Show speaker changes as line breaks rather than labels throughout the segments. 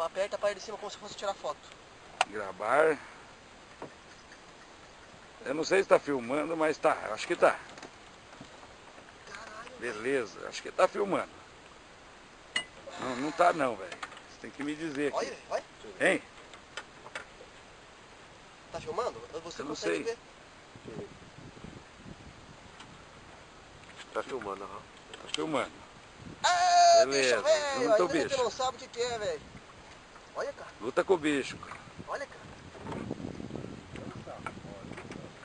Aperta a parte de cima como se fosse tirar foto.
Gravar. Eu não sei se tá filmando, mas tá. Acho que tá.
Caralho,
Beleza, acho que tá filmando. Não, não tá não, velho. Você tem que me dizer aqui.
olha, olha.
Hein?
Tá filmando? Você
Eu não
consegue
sei.
ver?
Tá filmando, aham.
Tá filmando.
Ah,
Beleza,
bicho, velho.
junta o
Ainda a gente
bicho.
não sabe o que é, velho. Olha, cara.
Luta com o bicho, cara.
Olha, cara.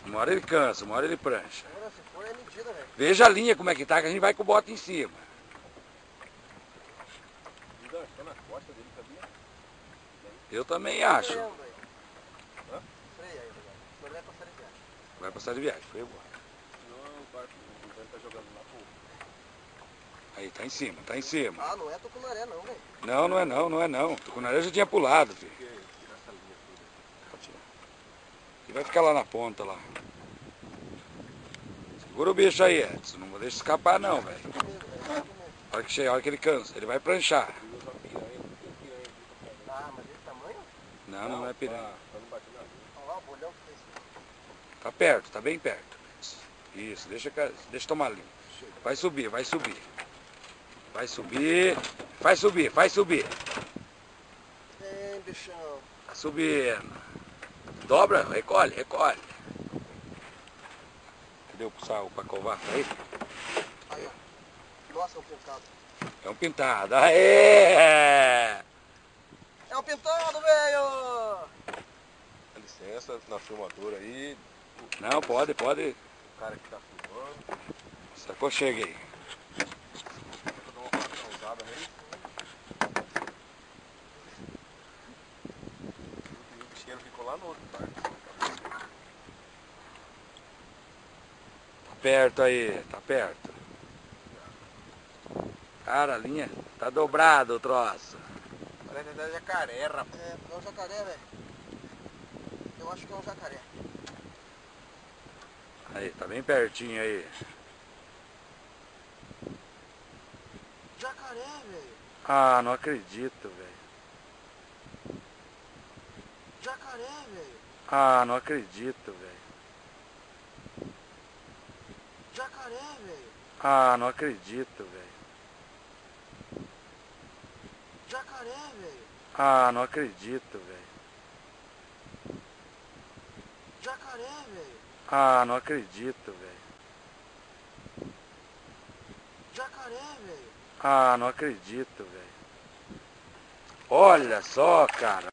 Uma hora ele cansa, uma hora ele prancha.
Agora, se for, é medida, velho.
Veja a linha como é que tá, que a gente vai com o bote em cima.
Tá na costa dele, sabia?
Eu também acho.
Freia aí, velho. Senão ele vai passar de viagem.
Vai passar de viagem, foi embora.
Senão o barco tá jogando lá, pô.
Aí, tá em cima, tá em cima.
Ah, não é tucunaré, não, velho.
Não, não é não, não é não. Tucunaré já tinha pulado, filho.
Tirar essa linha toda.
E vai ficar lá na ponta, lá. Segura o bicho aí, Edson. Não vou deixar escapar não, velho.
Tô com medo, velho. Tô com medo.
A hora que chegar, a hora que ele cansa, ele vai pranchar.
Ah, mas desse tamanho?
Não, não é piranha.
Pra não bater na linha.
Olha lá o bolhão que fez.
Tá perto, tá bem perto. Isso, deixa tomar linha. Vai subir, vai subir. Vai subir. Vai subir, vai subir.
Vem, bichão.
Tá subindo. Dobra, recolhe, recolhe. Cadê o sal pra covar? Aí?
Aí, ó. Nossa, é um pintado.
É um pintado. Aê!
É um pintado, velho!
Dá licença na filmadora aí.
Não, pode.
O cara que tá filmando.
Sacou, chega aí.
Vou dar uma pausada aí. E o bicheiro ficou lá no outro barco.
Tá perto aí, tá perto. Cara, a linha tá dobrado o troço.
Parece até jacaré, rapaz.
É um jacaré, velho. Eu acho que é um jacaré.
Aí, tá bem pertinho aí.
Jacaré, velho.
Ah, não acredito, velho.
Jacaré, velho.
Ah, não acredito, velho.
Jacaré, velho.
Ah, não acredito, velho.
Jacaré, velho.
Ah, não acredito, velho.
Jacaré, velho.
Ah, não acredito, velho.
Jacaré, velho.
Ah, não acredito, velho. Olha só, cara.